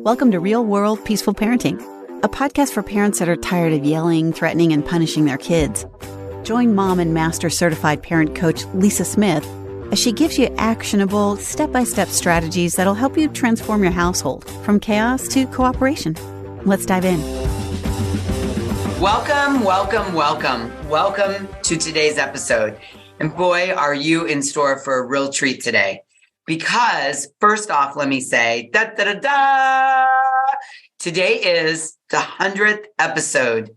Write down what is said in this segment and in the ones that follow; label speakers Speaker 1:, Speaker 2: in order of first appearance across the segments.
Speaker 1: Welcome to Real World Peaceful Parenting, a podcast for parents that are tired of yelling, threatening, and punishing their kids. Join mom and master certified parent coach Lisa Smith as she gives you actionable, step-by-step strategies that'll help you transform your household from chaos to cooperation. Let's dive in.
Speaker 2: Welcome to today's episode. And boy, are you in store for a real treat today. Because first off, let me say, today is the 100th episode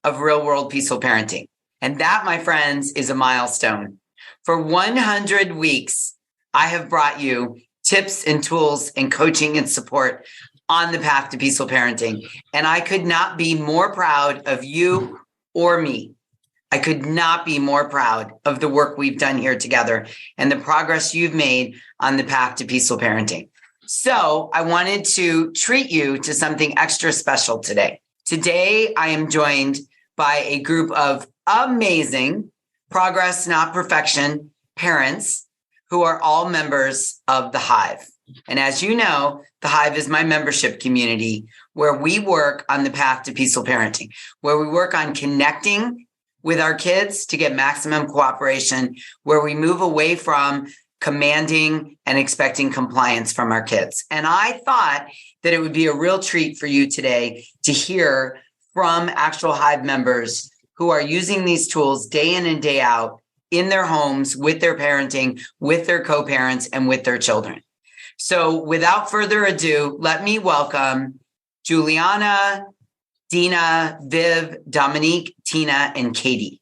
Speaker 2: of Real World Peaceful Parenting. And that, my friends, is a milestone. For 100 weeks, I have brought you tips and tools and coaching and support on the path to peaceful parenting. And I could not be more proud of you or me. I could not be more proud of the work we've done here together and the progress you've made on the path to peaceful parenting. So I wanted to treat you to something extra special today. Today, I am joined by a group of amazing progress, not perfection parents who are all members of the Hive. And as you know, the Hive is my membership community where we work on the path to peaceful parenting, where we work on connecting with our kids to get maximum cooperation, where we move away from commanding and expecting compliance from our kids. And I thought that it would be a real treat for you today to hear from actual Hive members who are using these tools day in and day out in their homes, with their parenting, with their co-parents, and with their children. So without further ado, let me welcome Juliana, Dina, Viv, Dominique, Tina, and Katie.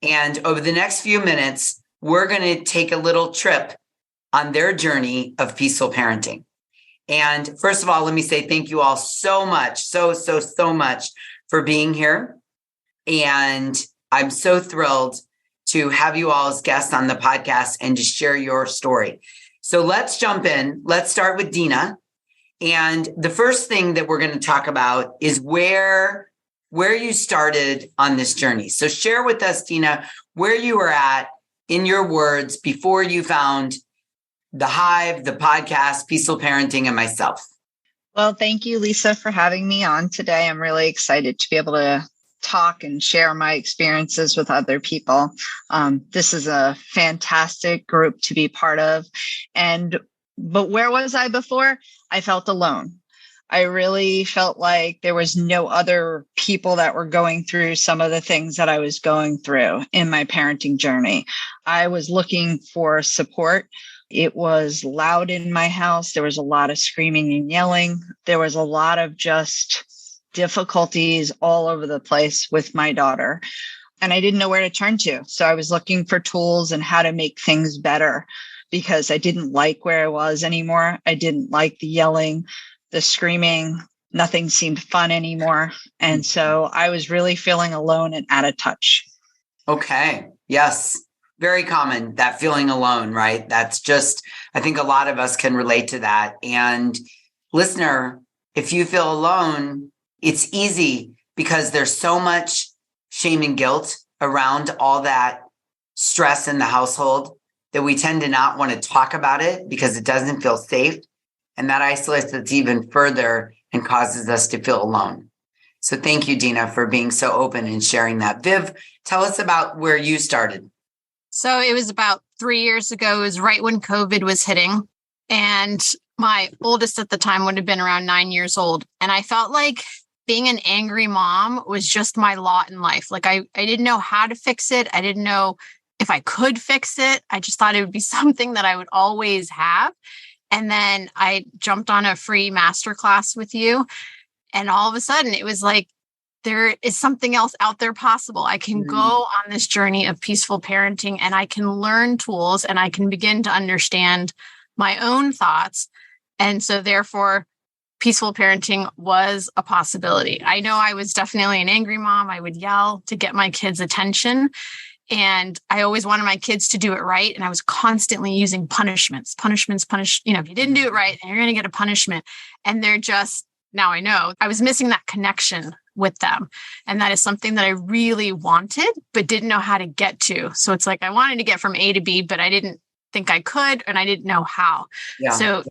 Speaker 2: And over the next few minutes, we're going to take a little trip on their journey of peaceful parenting. And first of all, let me say thank you all so much, so much for being here. And I'm so thrilled to have you all as guests on the podcast and to share your story. So let's jump in. Let's start with Dina. And the first thing that we're going to talk about is where you started on this journey. So share with us, Dina, where you were at in your words before you found the Hive, the podcast, Peaceful Parenting, and myself.
Speaker 3: Well, thank you, Lisa, for having me on today. I'm really excited to be able to talk and share my experiences with other people. This is a fantastic group to be part of. But where was I before? I felt alone. I really felt like there was no other people that were going through some of the things that I was going through in my parenting journey. I was looking for support. It was loud in my house. There was a lot of screaming and yelling. There was a lot of just difficulties all over the place with my daughter. And I didn't know where to turn to. So I was looking for tools and how to make things better because I didn't like where I was anymore. I didn't like the yelling, the screaming. Nothing seemed fun anymore. And so I was really feeling alone and out of touch.
Speaker 2: Okay. Yes. Very common, that feeling alone, right? That's just, I think a lot of us can relate to that. And listener, if you feel alone, it's easy because there's so much shame and guilt around all that stress in the household that we tend to not want to talk about it because it doesn't feel safe. And that isolates us even further and causes us to feel alone. So thank you, Dina, for being so open and sharing that. Viv, tell us about where you started.
Speaker 4: So it was about 3 years ago. It was right when COVID was hitting. And my oldest at the time would have been around 9 years old. And I felt like being an angry mom was just my lot in life. Like I didn't know how to fix it. I didn't know if I could fix it. I just thought it would be something that I would always have. And then I jumped on a free masterclass with you. And all of a sudden it was like, there is something else out there possible. I can go on this journey of peaceful parenting and I can learn tools and I can begin to understand my own thoughts. And so therefore, peaceful parenting was a possibility. I know I was definitely an angry mom. I would yell to get my kids' attention. And I always wanted my kids to do it right. And I was constantly using punishments. If you didn't do it right, then you're going to get a punishment. And they're just, now I know, I was missing that connection with them. And that is something that I really wanted, but didn't know how to get to. So it's like I wanted to get from A to B, but I didn't think I could, and I didn't know how. Yeah. So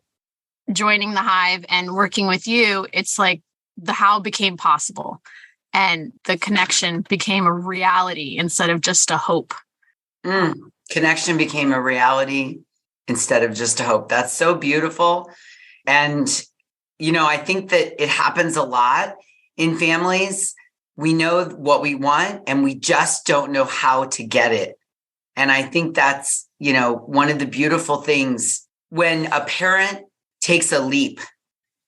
Speaker 4: joining the Hive and working with you, it's like the how became possible and the connection became a reality instead of just a hope.
Speaker 2: Connection became a reality instead of just a hope. That's so beautiful. And, I think that it happens a lot in families. We know what we want and we just don't know how to get it. And I think that's, one of the beautiful things when a parent takes a leap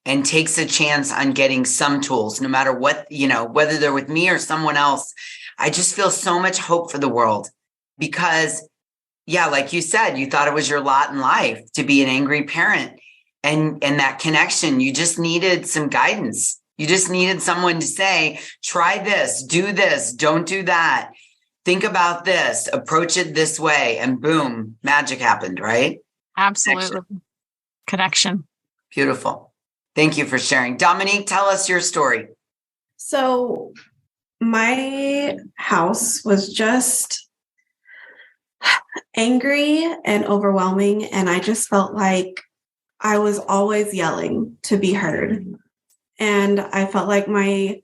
Speaker 2: and takes a chance on getting some tools, no matter what, whether they're with me or someone else. I just feel so much hope for the world because, like you said, you thought it was your lot in life to be an angry parent and that connection. You just needed some guidance. You just needed someone to say, try this, do this, don't do that. Think about this, approach it this way, and boom, magic happened, right?
Speaker 4: Absolutely. Connection.
Speaker 2: Beautiful. Thank you for sharing. Dominique, tell us your story.
Speaker 5: So my house was just angry and overwhelming. And I just felt like I was always yelling to be heard. And I felt like my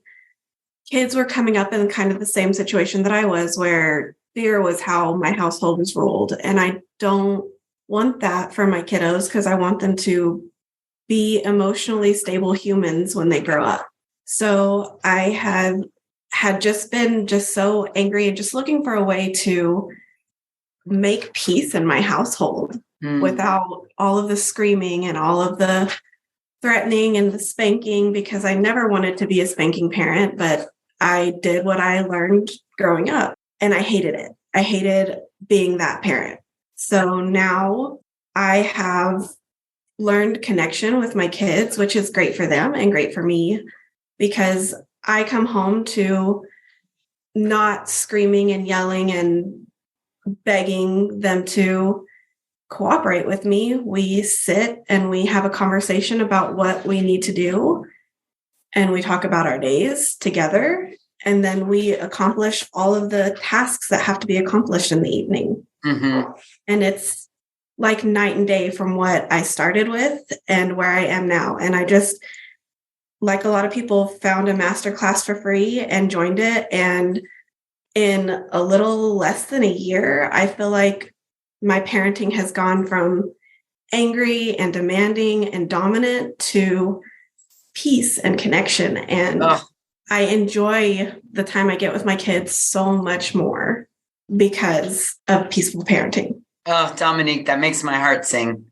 Speaker 5: kids were coming up in kind of the same situation that I was, where fear was how my household was ruled. And I don't want that for my kiddos because I want them to be emotionally stable humans when they grow up. So I had just been just so angry and just looking for a way to make peace in my household without all of the screaming and all of the threatening and the spanking, because I never wanted to be a spanking parent, but I did what I learned growing up and I hated it. I hated being that parent. So now I have learned connection with my kids, which is great for them and great for me, because I come home to not screaming and yelling and begging them to cooperate with me. We sit and we have a conversation about what we need to do. And we talk about our days together. And then we accomplish all of the tasks that have to be accomplished in the evening. Mm-hmm. And it's like night and day from what I started with and where I am now. And I just, like a lot of people, found a masterclass for free and joined it. And in a little less than a year, I feel like my parenting has gone from angry and demanding and dominant to peace and connection. And I enjoy the time I get with my kids so much more because of peaceful parenting.
Speaker 2: Oh, Dominique, that makes my heart sing.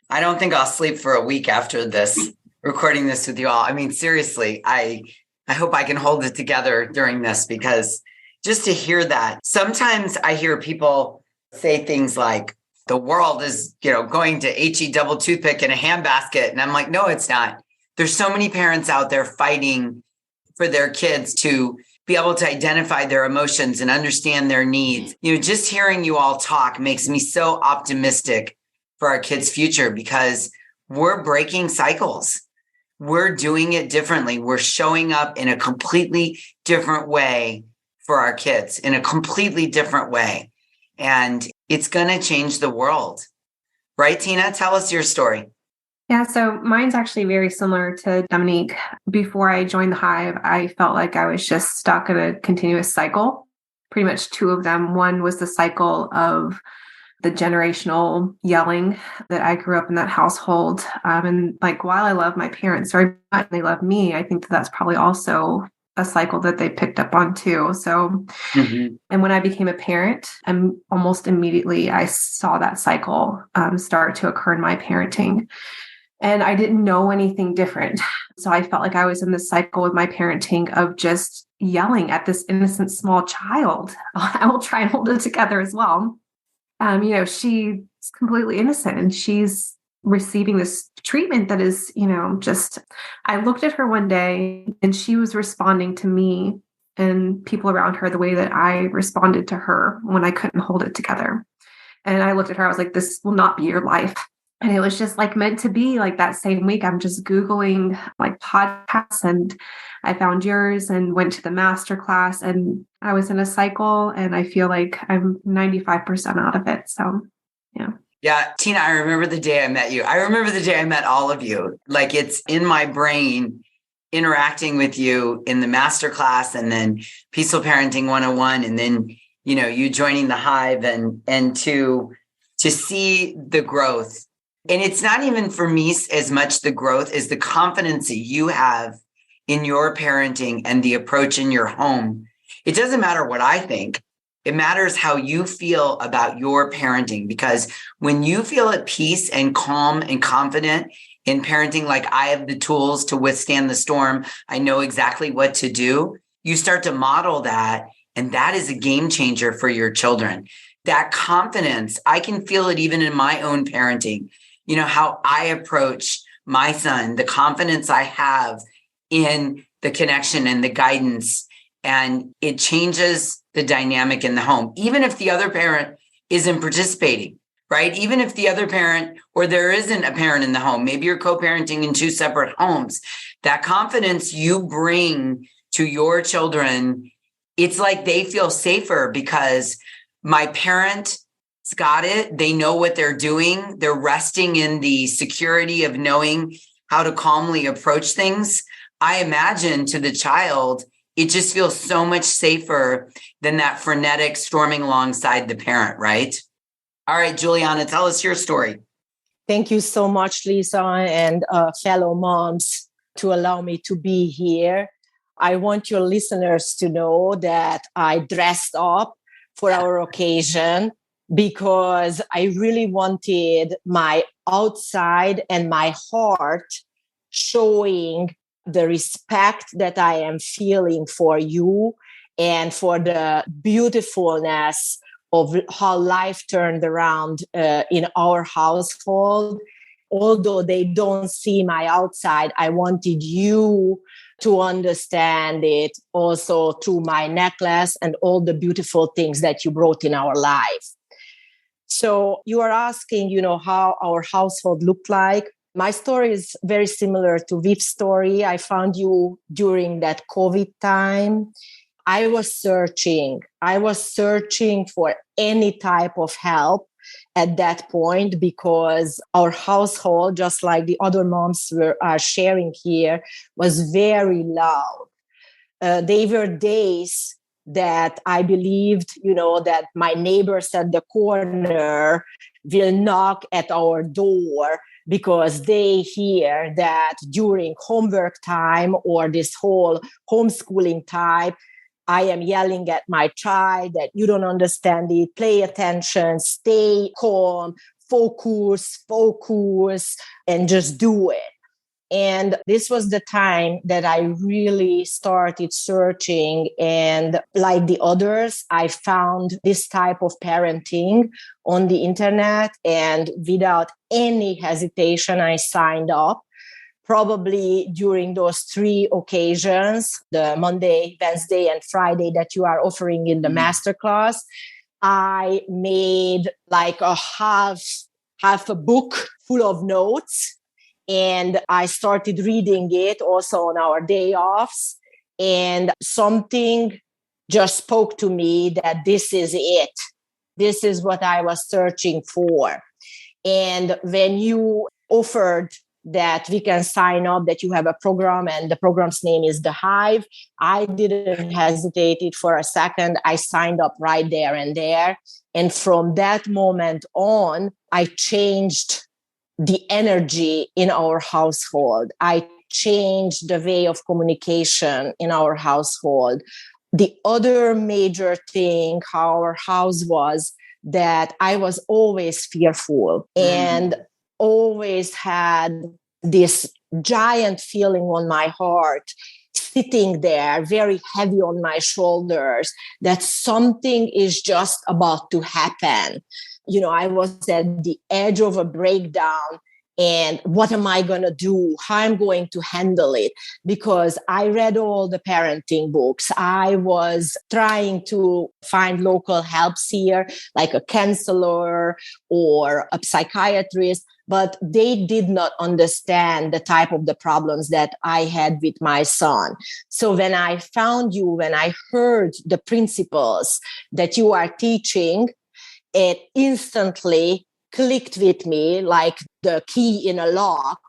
Speaker 2: I don't think I'll sleep for a week after this, recording this with you all. I mean, seriously, I hope I can hold it together during this, because just to hear that, sometimes I hear people say things like, the world is, going to HE double toothpick in a handbasket. And I'm like, no, it's not. There's so many parents out there fighting for their kids to be able to identify their emotions and understand their needs. Just hearing you all talk makes me so optimistic for our kids' future, because we're breaking cycles. We're doing it differently. We're showing up in a completely different way for our kids, in a completely different way. And it's going to change the world. Right, Tina? Tell us your story.
Speaker 6: Yeah, so mine's actually very similar to Dominique. Before I joined the Hive, I felt like I was just stuck in a continuous cycle, pretty much two of them. One was the cycle of the generational yelling that I grew up in that household. And while I love my parents very much, they love me, I think that's probably also a cycle that they picked up on too. So, And when I became a parent, and almost immediately I saw that cycle start to occur in my parenting. And I didn't know anything different. So I felt like I was in this cycle with my parenting of just yelling at this innocent small child. I will try and hold it together as well. She's completely innocent and she's receiving this treatment that is, I looked at her one day and she was responding to me and people around her the way that I responded to her when I couldn't hold it together. And I looked at her, I was like, this will not be your life. And it was just meant to be. That same week, I'm just Googling podcasts and I found yours and went to the masterclass, and I was in a cycle and I feel like I'm 95% out of it. So, yeah.
Speaker 2: Yeah, Tina, I remember the day I met you. I remember the day I met all of you. Like it's in my brain interacting with you in the masterclass and then Peaceful Parenting 101 and then, you joining the Hive and to see the growth. And it's not even for me as much the growth as the confidence that you have in your parenting and the approach in your home. It doesn't matter what I think. It matters how you feel about your parenting, because when you feel at peace and calm and confident in parenting, like I have the tools to withstand the storm, I know exactly what to do, you start to model that. And that is a game changer for your children. That confidence, I can feel it even in my own parenting. How I approach my son, the confidence I have in the connection and the guidance, and it changes the dynamic in the home, even if the other parent isn't participating, right? Even if the other parent, or there isn't a parent in the home, maybe you're co-parenting in two separate homes, that confidence you bring to your children, it's like they feel safer because my parent got it. They know what they're doing. They're resting in the security of knowing how to calmly approach things. I imagine to the child, it just feels so much safer than that frenetic storming alongside the parent, right? All right, Juliana, tell us your story.
Speaker 7: Thank you so much, Lisa, and fellow moms, to allow me to be here. I want your listeners to know that I dressed up for our occasion because I really wanted my outside and my heart showing the respect that I am feeling for you and for the beautifulness of how life turned around in our household. Although they don't see my outside, I wanted you to understand it also through my necklace and all the beautiful things that you brought in our life. So you are asking, how our household looked like. My story is very similar to Viv's story. I found you during that COVID time. I was searching for any type of help at that point because our household, just like the other moms are sharing here, was very loud. They were days that I believed, that my neighbors at the corner will knock at our door because they hear that during homework time or this whole homeschooling time, I am yelling at my child that you don't understand it, pay attention, stay calm, focus, and just do it. And this was the time that I really started searching. And like the others, I found this type of parenting on the internet. And without any hesitation, I signed up. Probably during those 3 occasions, the Monday, Wednesday, and Friday that you are offering in the masterclass, I made like a half a book full of notes. And I started reading it also on our day offs. And something just spoke to me that this is it. This is what I was searching for. And when you offered that we can sign up, that you have a program and the program's name is The Hive, I didn't hesitate it for a second. I signed up right there and there. And from that moment on, I changed the energy in our household. I changed the way of communication in our household. The other major thing, how our house was, that I was always fearful and always had this giant feeling on my heart, sitting there very heavy on my shoulders, that something is just about to happen. I was at the edge of a breakdown. And what am I going to do? How I'm going to handle it? Because I read all the parenting books. I was trying to find local helps here, like a counselor or a psychiatrist, but they did not understand the type of the problems that I had with my son. So when I found you, when I heard the principles that you are teaching, it instantly clicked with me like the key in a lock.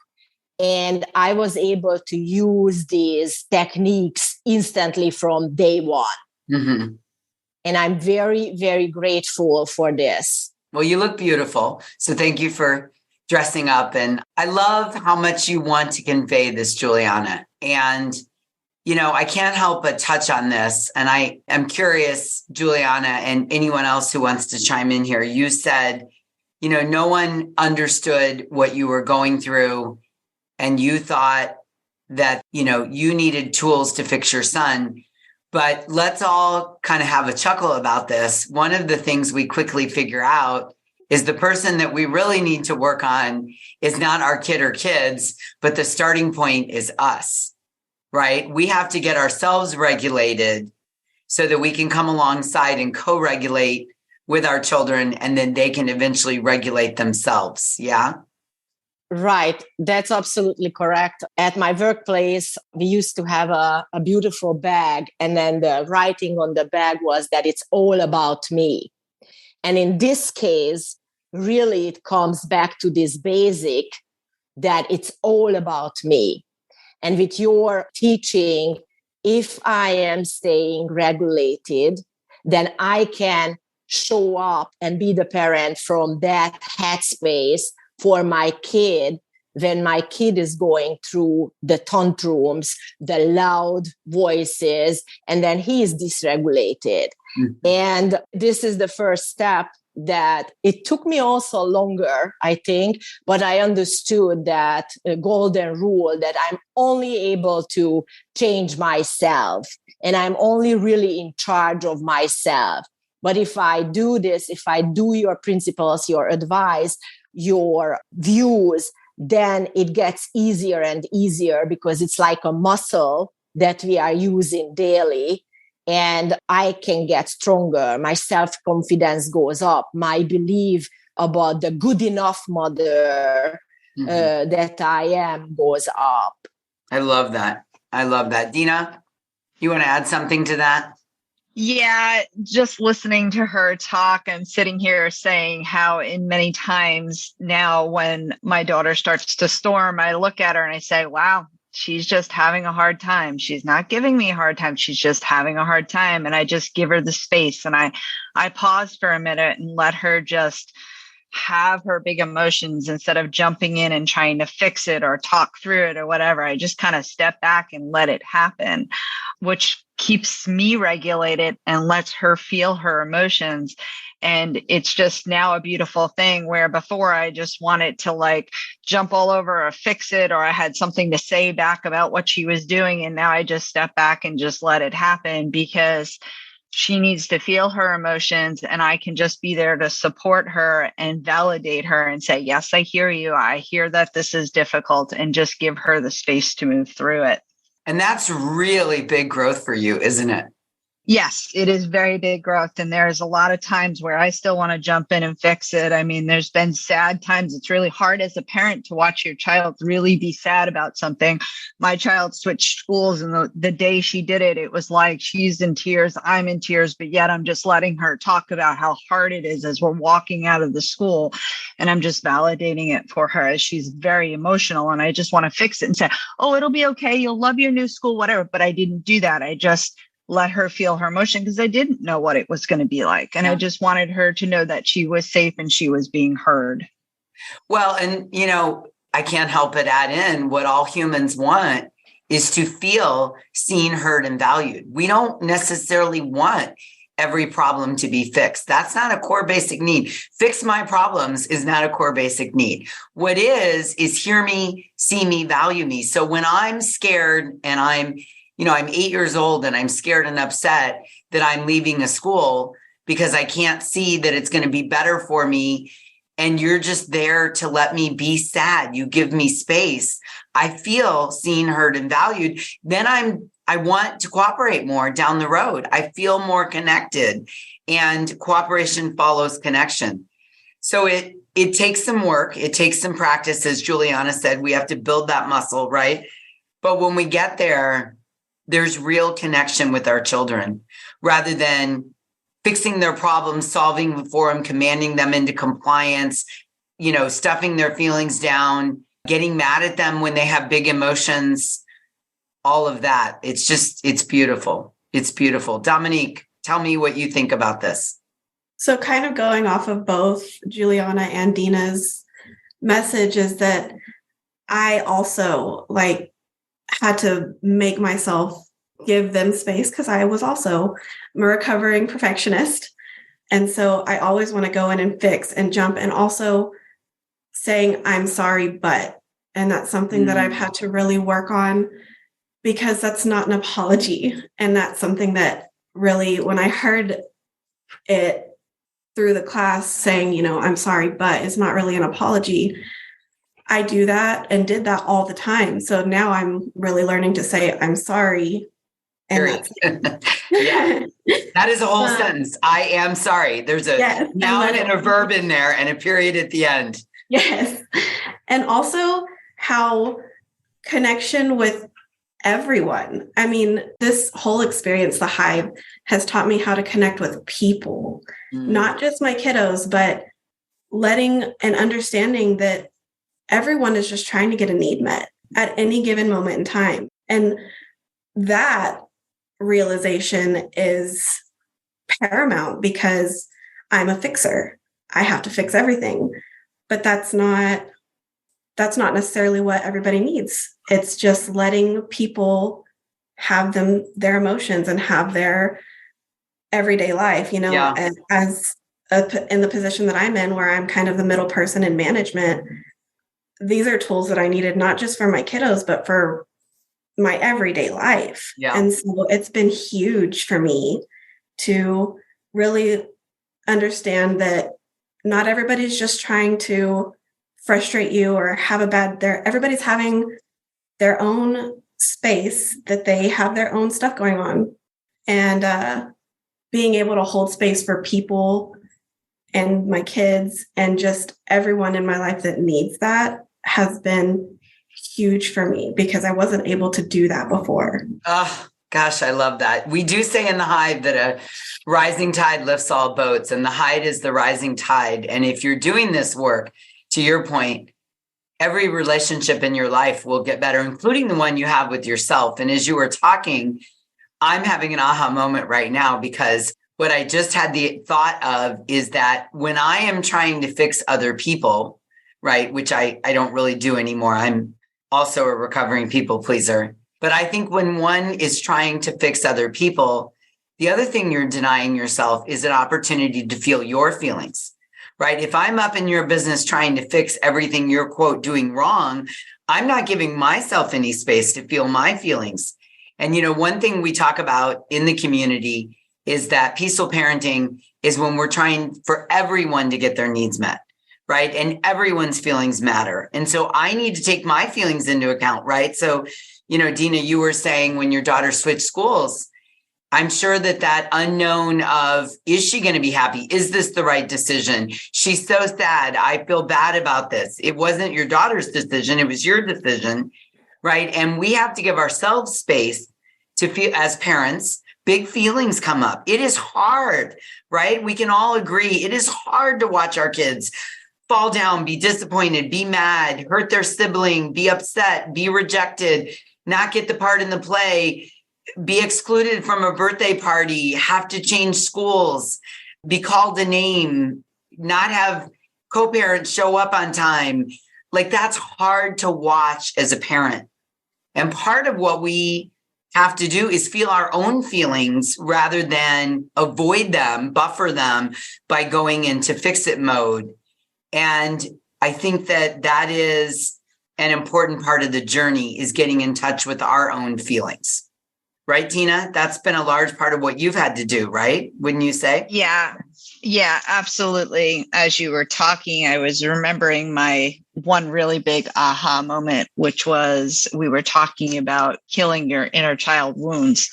Speaker 7: And I was able to use these techniques instantly from day one.
Speaker 2: Mm-hmm.
Speaker 7: And I'm very, very grateful for this.
Speaker 2: Well, you look beautiful. So thank you for dressing up. And I love how much you want to convey this, Juliana. And, I can't help but touch on this. And I am curious, Juliana, and anyone else who wants to chime in here. You said, no one understood what you were going through. And you thought that, you needed tools to fix your son. But let's all kind of have a chuckle about this. One of the things we quickly figure out is the person that we really need to work on is not our kid or kids, but the starting point is us, right? We have to get ourselves regulated so that we can come alongside and co-regulate with our children, and then they can eventually regulate themselves. Yeah.
Speaker 7: Right. That's absolutely correct. At my workplace, we used to have a beautiful bag. And then the writing on the bag was that it's all about me. And in this case, really, it comes back to this basic that it's all about me. And with your teaching, if I am staying regulated, then I can show up and be the parent from that headspace for my kid when my kid is going through the tantrums, the loud voices, and then he is dysregulated. Mm-hmm. And this is the first step that it took me also longer, I think, but I understood that golden rule that I'm only able to change myself and I'm only really in charge of myself. But if I do this, if I do your principles, your advice, your views, then it gets easier and easier because it's like a muscle that we are using daily. And I can get stronger. My self-confidence goes up. My belief about the good enough mother that I am goes up.
Speaker 2: I love that. I love that. Dina, you want to add something to that?
Speaker 3: Yeah, just listening to her talk, I'm sitting here saying how in many times now when my daughter starts to storm, I look at her and I say, wow, she's just having a hard time. She's not giving me a hard time. She's just having a hard time. And I just give her the space and I pause for a minute and let her just have her big emotions instead of jumping in and trying to fix it or talk through it or whatever. I just kind of step back and let it happen, which keeps me regulated and lets her feel her emotions. And it's just now a beautiful thing where before I just wanted to like jump all over or fix it, or I had something to say back about what she was doing. And now I just step back and just let it happen because she needs to feel her emotions and I can just be there to support her and validate her and say, yes, I hear you. I hear that this is difficult, and just give her the space to move through it.
Speaker 2: And that's really big growth for you, isn't it?
Speaker 3: Yes, it is very big growth. And there's a lot of times where I still want to jump in and fix it. I mean, there's been sad times. It's really hard as a parent to watch your child really be sad about something. My child switched schools, and the day she did it, it was like she's in tears, I'm in tears, but yet I'm just letting her talk about how hard it is as we're walking out of the school. And I'm just validating it for her as she's very emotional. And I just want to fix it and say, oh, it'll be okay. You'll love your new school, whatever. But I didn't do that. I just let her feel her emotion because I didn't know what it was going to be like. And I just wanted her to know that she was safe and she was being heard.
Speaker 2: Well, and, I can't help but add in what all humans want is to feel seen, heard, and valued. We don't necessarily want every problem to be fixed. That's not a core basic need. Fix my problems is not a core basic need. What is hear me, see me, value me. So when I'm scared and I'm 8 years old and I'm scared and upset that I'm leaving a school because I can't see that it's going to be better for me. And you're just there to let me be sad. You give me space. I feel seen, heard, and valued. Then I want to cooperate more down the road. I feel more connected, and cooperation follows connection. So it takes some work. It takes some practice. As Juliana said, we have to build that muscle, right? But when we get there, there's real connection with our children rather than fixing their problems, solving for them, commanding them into compliance, stuffing their feelings down, getting mad at them when they have big emotions, all of that. It's beautiful. It's beautiful. Dominique, tell me what you think about this.
Speaker 5: So kind of going off of both Juliana and Dina's message is that I also had to make myself give them space because I was also a recovering perfectionist. And so I always want to go in and fix and jump, and also saying, I'm sorry, but, and that's something that I've had to really work on, because that's not an apology. And that's something that really, when I heard it through the class saying, I'm sorry, but it's not really an apology. I do that and did that all the time. So now I'm really learning to say, I'm sorry. And that's
Speaker 2: yeah, that is a whole sentence. I am sorry. There's a noun and a verb in there and a period at the end.
Speaker 5: Yes. And also how connection with everyone. I mean, this whole experience, the Hive, has taught me how to connect with people, not just my kiddos, but letting and understanding that everyone is just trying to get a need met at any given moment in time. And that realization is paramount, because I'm a fixer. I have to fix everything. But that's not necessarily what everybody needs. It's just letting people have their emotions and have their everyday life, and in the position that I'm in, where I'm kind of the middle person in management, these are tools that I needed, not just for my kiddos, but for my everyday life. Yeah. And so it's been huge for me to really understand that not everybody's just trying to frustrate you or have everybody's having their own space, that they have their own stuff going on, and being able to hold space for people and my kids and just everyone in my life that needs that has been huge for me, because I wasn't able to do that before.
Speaker 2: Oh, gosh, I love that. We do say in the Hive that a rising tide lifts all boats, and the Hive is the rising tide. And if you're doing this work, to your point, every relationship in your life will get better, including the one you have with yourself. And as you were talking, I'm having an aha moment right now, because what I just had the thought of is that when I am trying to fix other people, right, which I don't really do anymore. I'm also a recovering people pleaser. But I think when one is trying to fix other people, the other thing you're denying yourself is an opportunity to feel your feelings, right? If I'm up in your business trying to fix everything you're, quote, doing wrong, I'm not giving myself any space to feel my feelings. And, one thing we talk about in the community is that peaceful parenting is when we're trying for everyone to get their needs met, right? And everyone's feelings matter. And so I need to take my feelings into account, right? So, Dina, you were saying when your daughter switched schools, I'm sure that unknown of, is she going to be happy? Is this the right decision? She's so sad. I feel bad about this. It wasn't your daughter's decision. It was your decision, right? And we have to give ourselves space to feel, as parents, big feelings come up. It is hard, right? We can all agree. It is hard to watch our kids fall down, be disappointed, be mad, hurt their sibling, be upset, be rejected, not get the part in the play, be excluded from a birthday party, have to change schools, be called a name, not have co-parents show up on time. That's hard to watch as a parent. And part of what we have to do is feel our own feelings rather than avoid them, buffer them by going into fix-it mode. And I think that is an important part of the journey, is getting in touch with our own feelings. Right, Tina? That's been a large part of what you've had to do, right? Wouldn't you say?
Speaker 3: Yeah, absolutely. As you were talking, I was remembering my one really big aha moment, which was we were talking about healing your inner child wounds.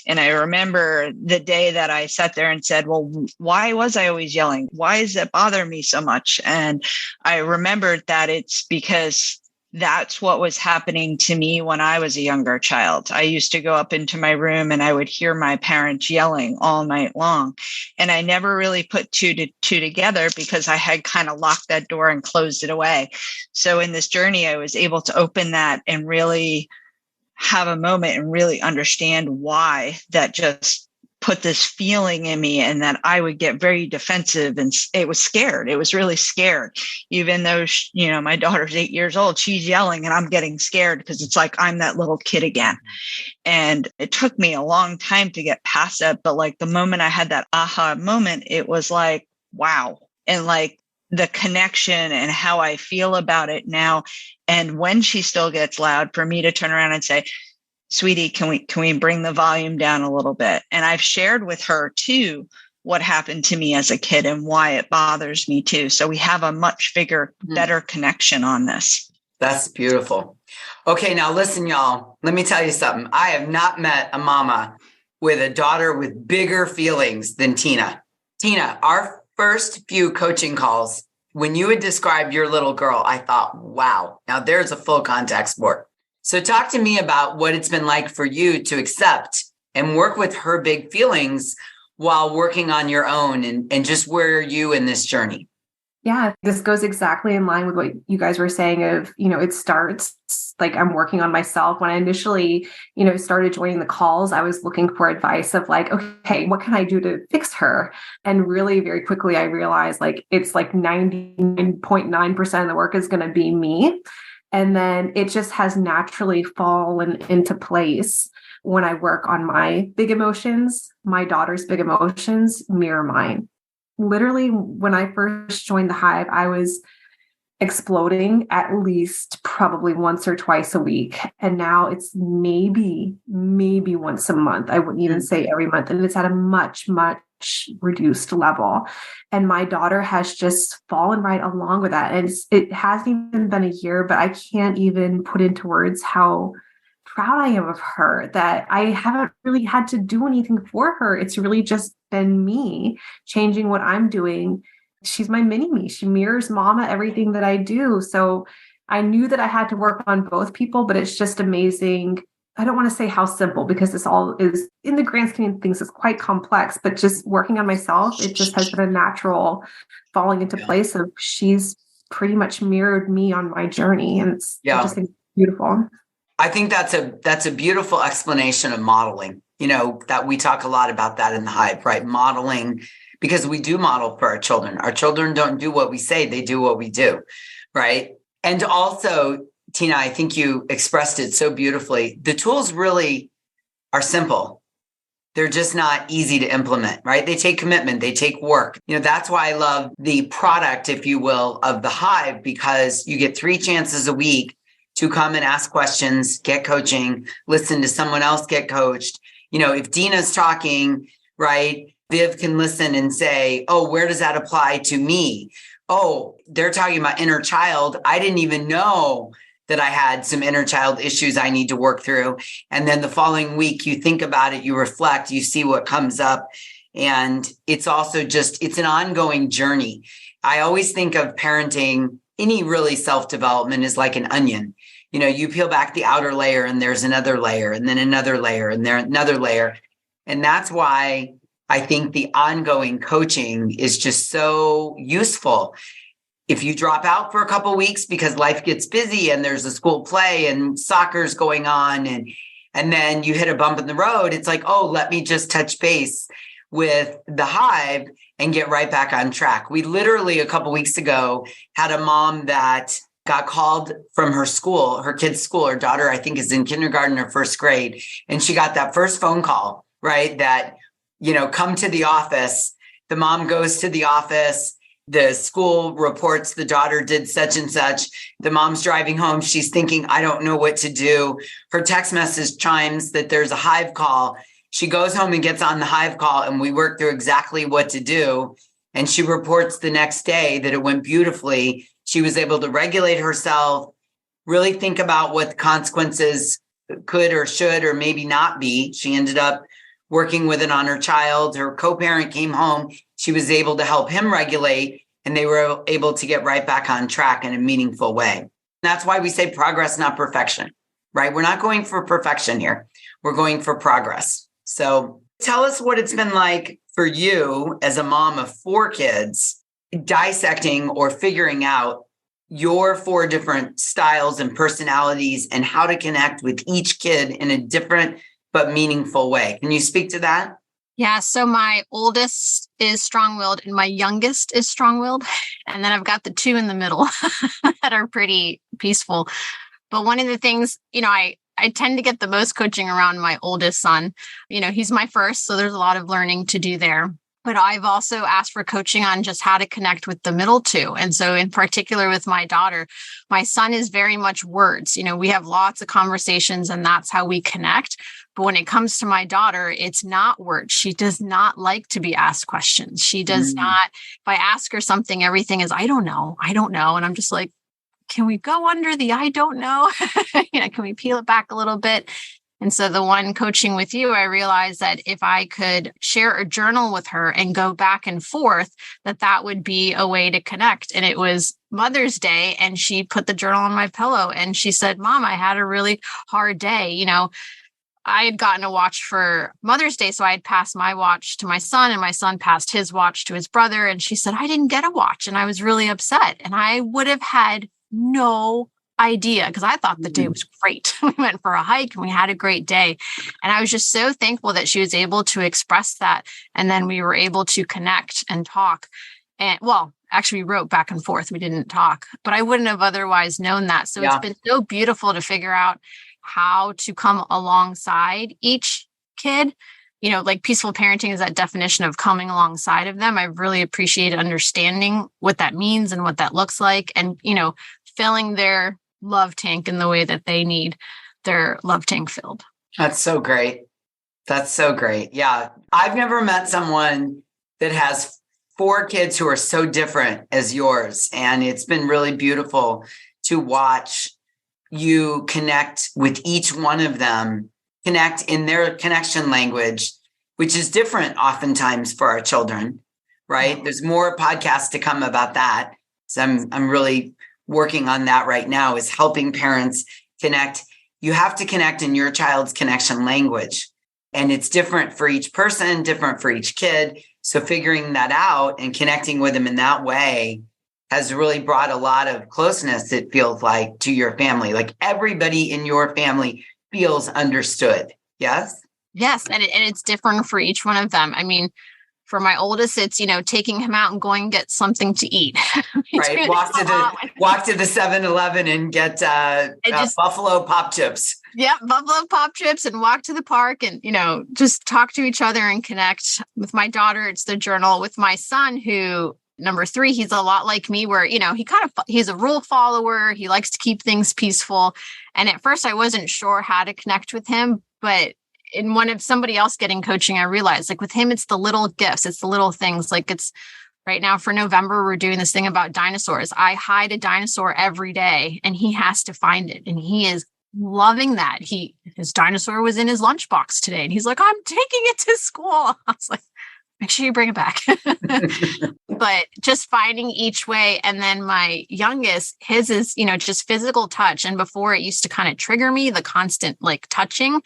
Speaker 3: And I remember the day that I sat there and said, well, why was I always yelling? Why does it bother me so much? And I remembered that it's because that's what was happening to me when I was a younger child. I used to go up into my room and I would hear my parents yelling all night long. And I never really put two together because I had kind of locked that door and closed it away. So in this journey, I was able to open that and really have a moment and really understand why that just put this feeling in me, and that I would get very defensive, and it was scared. It was really scared, even though, my daughter's 8 years old, she's yelling and I'm getting scared because it's like, I'm that little kid again. And it took me a long time to get past that. But like the moment I had that aha moment, it was like, wow. And like the connection and how I feel about it now. And when she still gets loud, for me to turn around and say, sweetie, can we bring the volume down a little bit? And I've shared with her too what happened to me as a kid and why it bothers me too. So we have a much bigger, better connection on this.
Speaker 2: That's beautiful. Okay, now listen, y'all. Let me tell you something. I have not met a mama with a daughter with bigger feelings than Tina. Tina, our first few coaching calls, when you had described your little girl, I thought, wow, now there's a full contact sport. So talk to me about what it's been like for you to accept and work with her big feelings while working on your own, and just where are you in this journey?
Speaker 6: Yeah, this goes exactly in line with what you guys were saying of, it starts like I'm working on myself. When I initially, started joining the calls, I was looking for advice of like, okay, what can I do to fix her? And really very quickly, I realized like, it's like 99.9% of the work is going to be me. And then it just has naturally fallen into place when I work on my big emotions. My daughter's big emotions mirror mine. Literally, when I first joined the Hive, I was exploding at least probably once or twice a week. And now it's maybe once a month. I wouldn't even say every month. And it's at a much reduced level. And my daughter has just fallen right along with that. And it hasn't even been a year, but I can't even put into words how proud I am of her, that I haven't really had to do anything for her. It's really just been me changing what I'm doing. She's my mini me. She mirrors mama, everything that I do. So I knew that I had to work on both people, but it's just amazing. I don't want to say how simple, because this all is, in the grand scheme of things, is quite complex, but just working on myself, it just has been a natural falling into place of she's pretty much mirrored me on my journey. And I just think it's beautiful.
Speaker 2: I think that's a beautiful explanation of modeling, that we talk a lot about that in the Hive, right? Modeling, because we do model for our children. Our children don't do what we say, they do what we do, right? And also, Tina, I think you expressed it so beautifully. The tools really are simple. They're just not easy to implement, right? They take commitment, they take work. That's why I love the product, if you will, of the Hive, because you get 3 chances a week to come and ask questions, get coaching, listen to someone else get coached. If Dina's talking, right, Viv can listen and say, oh, where does that apply to me? Oh, they're talking about inner child. I didn't even know that I had some inner child issues I need to work through. And then the following week, you think about it, you reflect, you see what comes up. And it's also it's an ongoing journey. I always think of parenting, any really self-development is like an onion. You peel back the outer layer and there's another layer and then another layer and there's another layer. And that's why I think the ongoing coaching is just so useful. If you drop out for a couple of weeks because life gets busy and there's a school play and soccer's going on, and then you hit a bump in the road, it's like, oh, let me just touch base with the Hive and get right back on track. We literally a couple of weeks ago had a mom that got called from her school, her kid's school. Her daughter, I think, is in kindergarten or first grade. And she got that first phone call, right? That, come to the office. The mom goes to the office. The school reports the daughter did such and such. The mom's driving home. She's thinking, I don't know what to do. Her text message chimes that there's a Hive call. She goes home and gets on the Hive call, and we work through exactly what to do. And she reports the next day that it went beautifully. She was able to regulate herself, really think about what the consequences could or should or maybe not be. She ended up working with it on her child. Her co-parent came home. She was able to help him regulate, and they were able to get right back on track in a meaningful way. That's why we say progress, not perfection, right? We're not going for perfection here. We're going for progress. So tell us what it's been like for you as a mom of 4 kids, dissecting or figuring out your 4 different styles and personalities and how to connect with each kid in a different but meaningful way. Can you speak to that?
Speaker 4: Yeah. So my oldest is strong-willed and my youngest is strong-willed. And then I've got the 2 in the middle that are pretty peaceful. But one of the things, I tend to get the most coaching around my oldest son. He's my first, so there's a lot of learning to do there. But I've also asked for coaching on just how to connect with the middle 2. And so in particular with my daughter, my son is very much words. We have lots of conversations and that's how we connect. But when it comes to my daughter, it's not words. She does not like to be asked questions. She does not, if I ask her something, everything is, I don't know. And I'm just like, can we go under the I don't know? Can we peel it back a little bit? And so the one coaching with you, I realized that if I could share a journal with her and go back and forth, that would be a way to connect. And it was Mother's Day and she put the journal on my pillow and she said, Mom, I had a really hard day. I had gotten a watch for Mother's Day. So I had passed my watch to my son and my son passed his watch to his brother. And she said, I didn't get a watch. And I was really upset. And I would have had no idea because I thought the day was great. We went for a hike and we had a great day. And I was just so thankful that she was able to express that. And then we were able to connect and talk. And actually we wrote back and forth. We didn't talk, but I wouldn't have otherwise known that. So It's been so beautiful to figure out how to come alongside each kid. Like peaceful parenting is that definition of coming alongside of them. I really appreciated understanding what that means and what that looks like. And, filling their love tank in the way that they need their love tank filled.
Speaker 2: That's so great. Yeah. I've never met someone that has 4 kids who are so different as yours. And it's been really beautiful to watch you connect with each one of them, connect in their connection language, which is different oftentimes for our children, right? There's more podcasts to come about that. So I'm really working on that right now, is helping parents connect. You have to connect in your child's connection language. And it's different for each person, different for each kid. So figuring that out and connecting with them in that way has really brought a lot of closeness, it feels like, to your family. Like everybody in your family feels understood. Yes?
Speaker 4: Yes. And it's different for each one of them. I mean, for my oldest, it's, taking him out and going and get something to eat.
Speaker 2: Right. Walk to the 7-Eleven and get Buffalo Pop Chips.
Speaker 4: Yeah. Buffalo Pop Chips and walk to the park and, just talk to each other and connect. With my daughter, it's the journal. With my son, who number 3, he's a lot like me where, he's a rule follower. He likes to keep things peaceful. And at first I wasn't sure how to connect with him, but in one of somebody else getting coaching, I realized like with him, it's the little gifts, it's the little things. Like it's right now for November, we're doing this thing about dinosaurs. I hide a dinosaur every day and he has to find it. And he is loving that. His dinosaur was in his lunchbox today. And he's like, I'm taking it to school. I was like, make sure you bring it back. But just finding each way. And then my youngest, his is, just physical touch. And before it used to kind of trigger me, the constant like touching.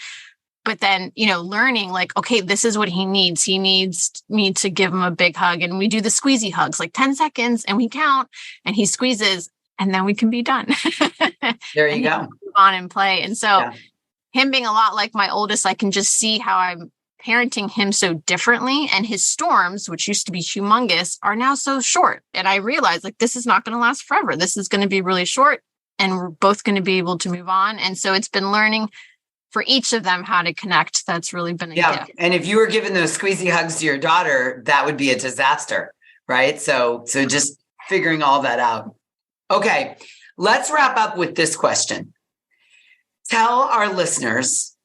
Speaker 4: But then, learning like, okay, this is what he needs. He needs me to give him a big hug. And we do the squeezy hugs, like 10 seconds and we count and he squeezes and then we can be done.
Speaker 2: There you go.
Speaker 4: Move on and play. And so him being a lot like my oldest, I can just see how I'm parenting him so differently. And his storms, which used to be humongous, are now so short. And I realized like, this is not going to last forever. This is going to be really short and we're both going to be able to move on. And so it's been learning for each of them how to connect. That's really been a gift.
Speaker 2: And if you were giving those squeezy hugs to your daughter, that would be a disaster, right? So just figuring all that out. Okay, let's wrap up with this question. Tell our listeners,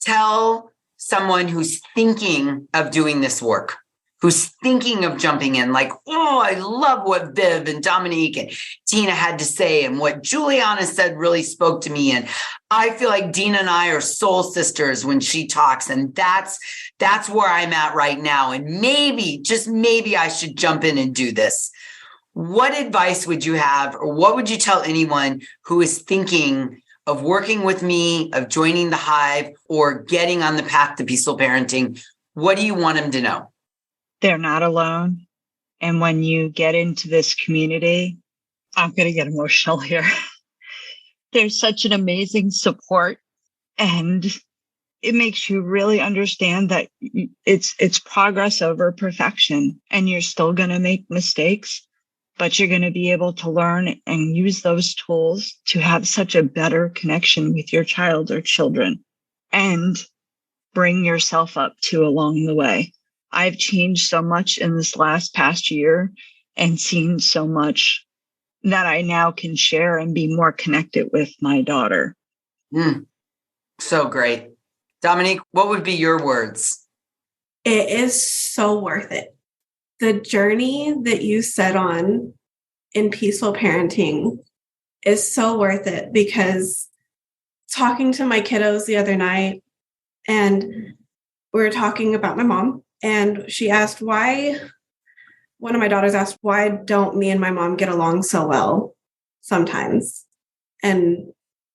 Speaker 2: tell someone who's thinking of doing this work, who's thinking of jumping in, like, oh, I love what Viv and Dominique and Tina had to say, and what Juliana said really spoke to me. And I feel like Dina and I are soul sisters when she talks. And that's where I'm at right now. And maybe, just maybe I should jump in and do this. what advice would you have, or what would you tell anyone who is thinking of working with me, of joining the Hive, or getting on the path to peaceful parenting? What do you want them to know?
Speaker 3: They're not alone. And when you get into this community, I'm going to get emotional here. There's such an amazing support, and it makes you really understand that it's progress over perfection, and you're still going to make mistakes, but you're going to be able to learn and use those tools to have such a better connection with your child or children and bring yourself up too along the way. I've changed so much in this past year and seen so much that I now can share and be more connected with my daughter.
Speaker 2: So great. Dominique, what would be your words?
Speaker 5: It is so worth it. The journey that you set on in peaceful parenting is so worth it, because talking to my kiddos the other night, and we were talking about my mom, and she asked one of my daughters asked, why don't me and my mom get along so well sometimes? And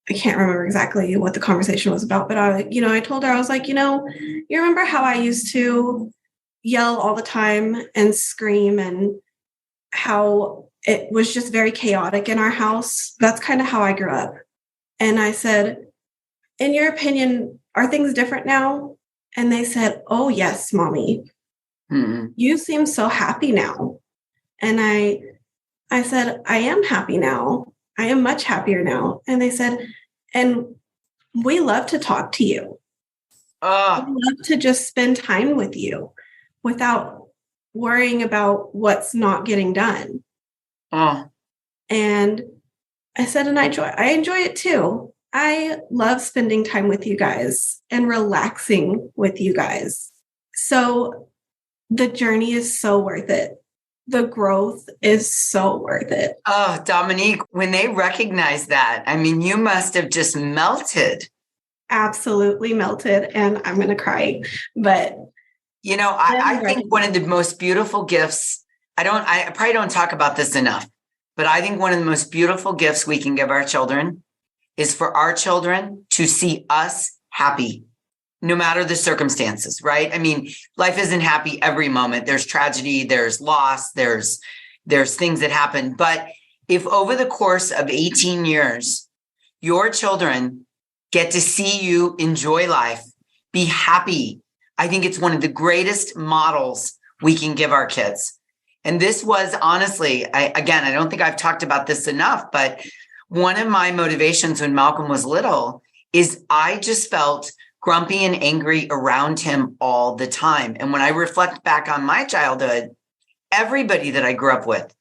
Speaker 5: I can't remember exactly what the conversation was about, but I told her, I was like, you remember how I used to yell all the time and scream, and how it was just very chaotic in our house? That's kind of how I grew up. And I said, in your opinion, are things different now? And they said, oh, yes, mommy. Mm-hmm. You seem so happy now. And I said, I am happy now. I am much happier now. And they said, and we love to talk to you. We love to just spend time with you without worrying about what's not getting done. And I said, and I enjoy it too. I love spending time with you guys and relaxing with you guys. So the journey is so worth it. The growth is so worth it.
Speaker 2: Oh, Dominique, when they recognize that, I mean, you must have just melted.
Speaker 5: Absolutely melted. And I'm going to cry. But,
Speaker 2: I think one of the most beautiful gifts, I probably don't talk about this enough, but I think one of the most beautiful gifts we can give our children is for our children to see us happy, no matter the circumstances, right? I mean, life isn't happy every moment. There's tragedy, there's loss, there's things that happen. But if over the course of 18 years, your children get to see you enjoy life, be happy, I think it's one of the greatest models we can give our kids. And this was honestly, I don't think I've talked about this enough, but one of my motivations when Malcolm was little is I just felt grumpy and angry around him all the time. And when I reflect back on my childhood, everybody that I grew up with,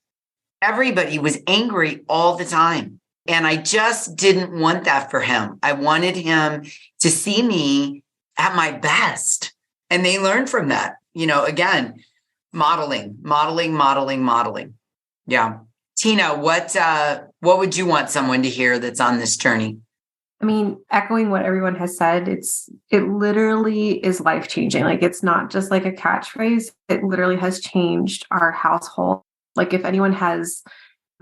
Speaker 2: everybody was angry all the time. And I just didn't want that for him. I wanted him to see me at my best. And they learned from that, again, modeling. Yeah. Tina, what would you want someone to hear that's on this journey?
Speaker 6: I mean, echoing what everyone has said, it literally is life-changing. Like, it's not just like a catchphrase. It literally has changed our household. Like, if anyone has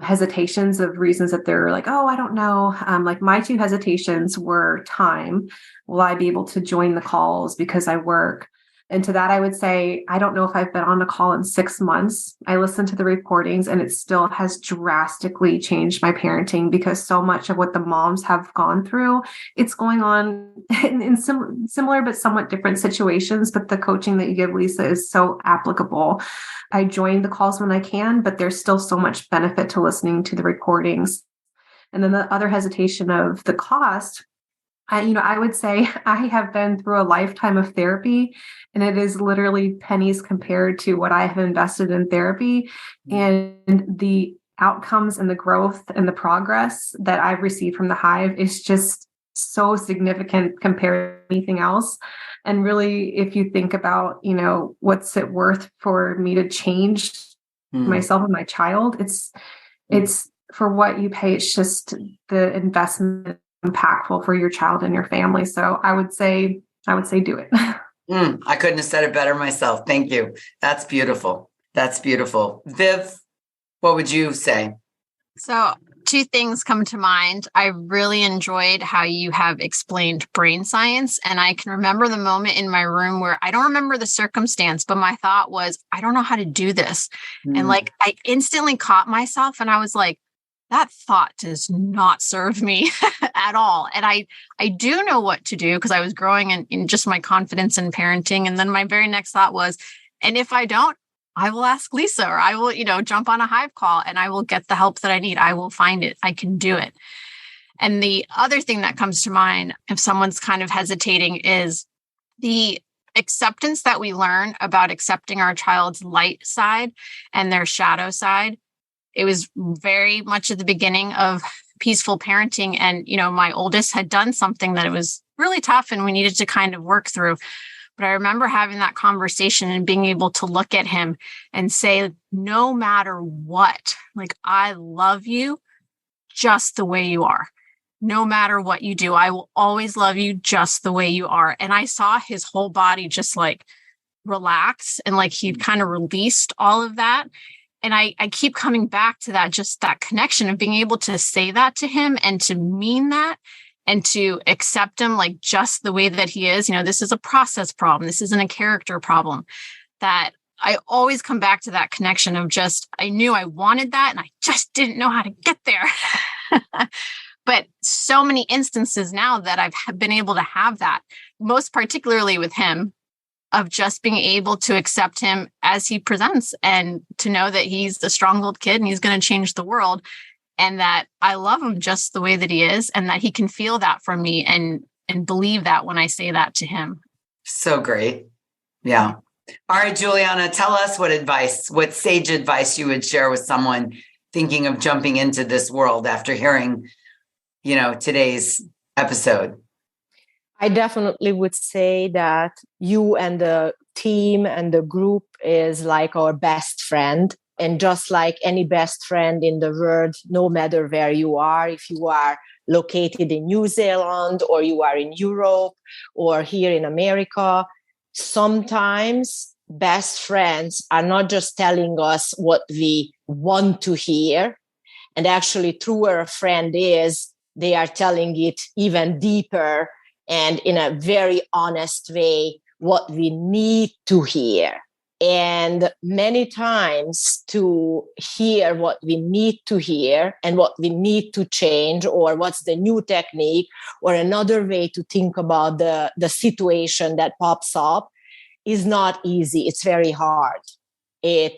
Speaker 6: hesitations of reasons that they're like, oh, I don't know. Like, my two hesitations were time. Will I be able to join the calls because I work? And to that, I would say, I don't know if I've been on a call in 6 months. I listened to the recordings and it still has drastically changed my parenting, because so much of what the moms have gone through, it's going on in similar but somewhat different situations. But the coaching that you give, Lisa, is so applicable. I join the calls when I can, but there's still so much benefit to listening to the recordings. And then the other hesitation of the cost, I would say I have been through a lifetime of therapy, and it is literally pennies compared to what I have invested in therapy, and the outcomes and the growth and the progress that I've received from the Hive is just so significant compared to anything else. And really, if you think about, what's it worth for me to change myself and my child, it's for what you pay. It's just the investment impactful for your child and your family. So I would say do it.
Speaker 2: I couldn't have said it better myself. Thank you. That's beautiful. Viv, What would you say?
Speaker 4: So, two things come to mind. I really enjoyed how you have explained brain science. And I can remember the moment in my room where I don't remember the circumstance, but my thought was, I don't know how to do this. And like, I instantly caught myself and I was like, that thought does not serve me at all. And I do know what to do because I was growing in just my confidence in parenting. And then my very next thought was, and if I don't, I will ask Lisa, or I will, jump on a Hive call and I will get the help that I need. I will find it. I can do it. And the other thing that comes to mind, if someone's kind of hesitating, is the acceptance that we learn about accepting our child's light side and their shadow side. It was very much at the beginning of peaceful parenting. And, my oldest had done something that it was really tough and we needed to kind of work through. But I remember having that conversation and being able to look at him and say, no matter what, like, I love you just the way you are. No matter what you do, I will always love you just the way you are. And I saw his whole body just like relax and like he'd kind of released all of that. And I keep coming back to that, just that connection of being able to say that to him and to mean that. And to accept him like just the way that he is. This is a process problem. This isn't a character problem. That I always come back to that connection of just, I knew I wanted that and I just didn't know how to get there. But so many instances now that I've been able to have that, most particularly with him, of just being able to accept him as he presents and to know that he's the strong-willed kid and he's going to change the world. And that I love him just the way that he is and that he can feel that from me and believe that when I say that to him.
Speaker 2: So great. Yeah. All right, Juliana, tell us what sage advice you would share with someone thinking of jumping into this world after hearing, today's episode.
Speaker 7: I definitely would say that you and the team and the group is like our best friend. And just like any best friend in the world, no matter where you are, if you are located in New Zealand or you are in Europe or here in America, sometimes best friends are not just telling us what we want to hear. And actually, truer a friend is, they are telling it even deeper and in a very honest way, what we need to hear. And many times to hear what we need to hear and what we need to change, or what's the new technique or another way to think about the situation that pops up is not easy. It's very hard. It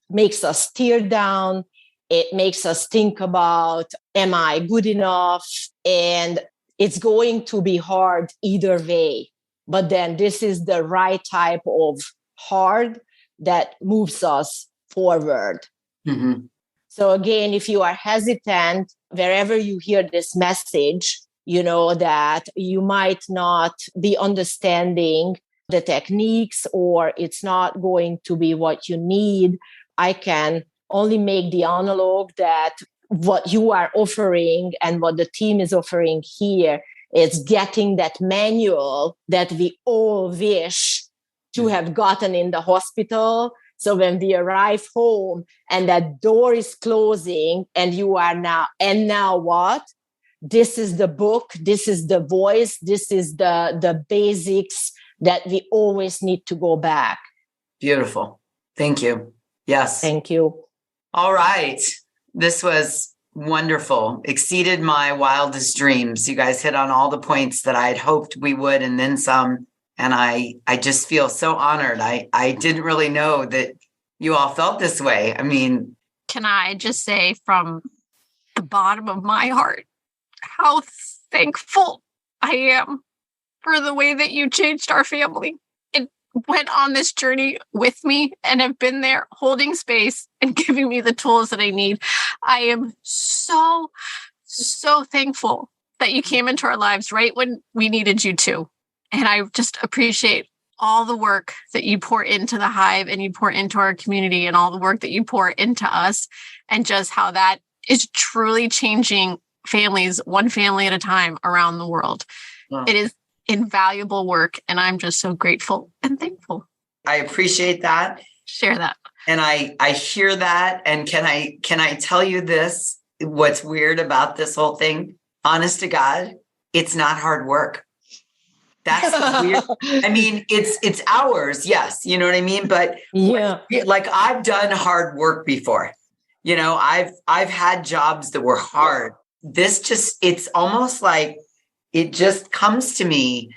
Speaker 7: makes us tear down. It makes us think about, am I good enough? And it's going to be hard either way. But then this is the right type of hard that moves us forward.
Speaker 2: Mm-hmm.
Speaker 7: So again, if you are hesitant, wherever you hear this message, that you might not be understanding the techniques or it's not going to be what you need, I can only make the analog that what you are offering and what the team is offering here is getting that manual that we all wish to have gotten in the hospital. So when we arrive home and that door is closing and you are now what? This is the book, this is the voice, this is the basics that we always need to go back.
Speaker 2: Beautiful. Thank you. Yes.
Speaker 7: Thank you.
Speaker 2: All right. This was wonderful. Exceeded my wildest dreams. You guys hit on all the points that I had hoped we would and then some. And I just feel so honored. I didn't really know that you all felt this way. I mean,
Speaker 4: can I just say from the bottom of my heart how thankful I am for the way that you changed our family and went on this journey with me and have been there holding space and giving me the tools that I need. I am so, so thankful that you came into our lives right when we needed you to. And I just appreciate all the work that you pour into the Hive and you pour into our community and all the work that you pour into us and just how that is truly changing families, one family at a time around the world. Wow. It is invaluable work. And I'm just so grateful and thankful.
Speaker 2: I appreciate that.
Speaker 4: Share that.
Speaker 2: And I hear that. And can I tell you this? What's weird about this whole thing? Honest to God, it's not hard work. That's weird. I mean, it's hours. Yes. You know what I mean? But like I've done hard work before. I've had jobs that were hard. It's almost like it just comes to me.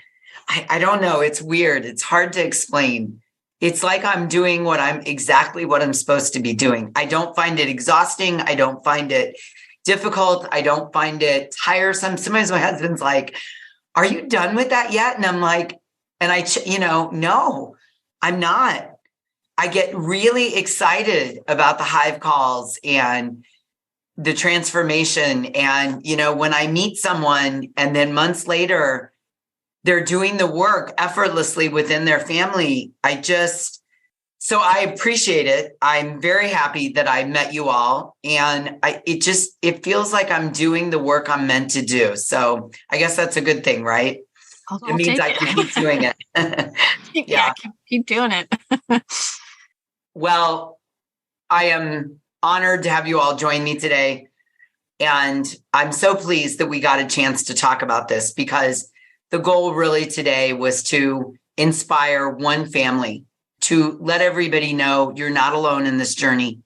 Speaker 2: I don't know. It's weird. It's hard to explain. It's like I'm doing exactly what I'm supposed to be doing. I don't find it exhausting. I don't find it difficult. I don't find it tiresome. Sometimes my husband's like, are you done with that yet? And I'm like, no, I'm not. I get really excited about the Hive calls and the transformation. And, when I meet someone and then months later, they're doing the work effortlessly within their family. So I appreciate it. I'm very happy that I met you all. And it feels like I'm doing the work I'm meant to do. So I guess that's a good thing, right? It means I can keep doing it.
Speaker 4: Yeah, keep doing it.
Speaker 2: Well, I am honored to have you all join me today. And I'm so pleased that we got a chance to talk about this, because the goal really today was to inspire one family, to let everybody know you're not alone in this journey.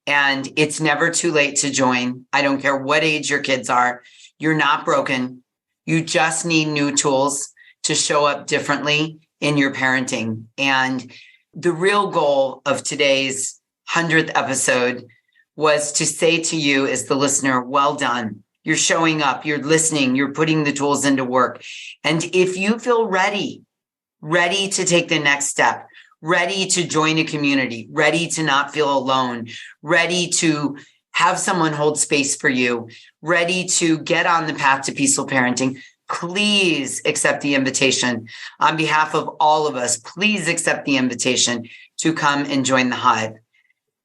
Speaker 2: And it's never too late to join. I don't care what age your kids are. You're not broken. You just need new tools to show up differently in your parenting. And the real goal of today's 100th episode was to say to you as the listener, well done. You're showing up, you're listening, you're putting the tools into work. And if you feel ready to take the next step, ready to join a community, ready to not feel alone, ready to have someone hold space for you, ready to get on the path to peaceful parenting, please accept the invitation. On behalf of all of us, please accept the invitation to come and join the Hive.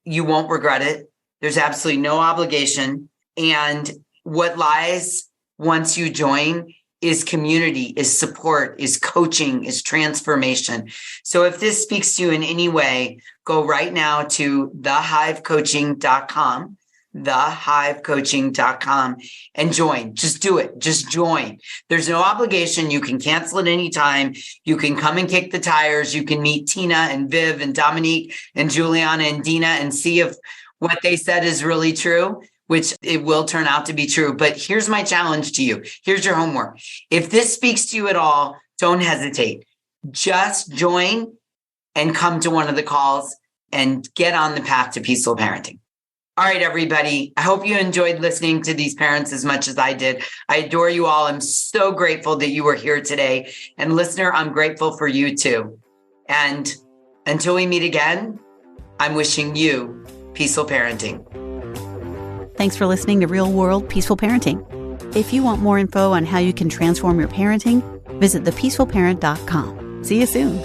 Speaker 2: You won't regret it. There's absolutely no obligation. And what lies once you join is community, is support, is coaching, is transformation. So if this speaks to you in any way, go right now to thehivecoaching.com, thehivecoaching.com, and join. Just do it. Just join. There's no obligation. You can cancel at any time. You can come and kick the tires. You can meet Tina and Viv and Dominique and Juliana and Dina and see if what they said is really true, which it will turn out to be true. But here's my challenge to you. Here's your homework. If this speaks to you at all, don't hesitate. Just join and come to one of the calls and get on the path to peaceful parenting. All right, everybody. I hope you enjoyed listening to these parents as much as I did. I adore you all. I'm so grateful that you were here today. And listener, I'm grateful for you too. And until we meet again, I'm wishing you peaceful parenting.
Speaker 1: Thanks for listening to Real World Peaceful Parenting. If you want more info on how you can transform your parenting, visit thepeacefulparent.com. See you soon.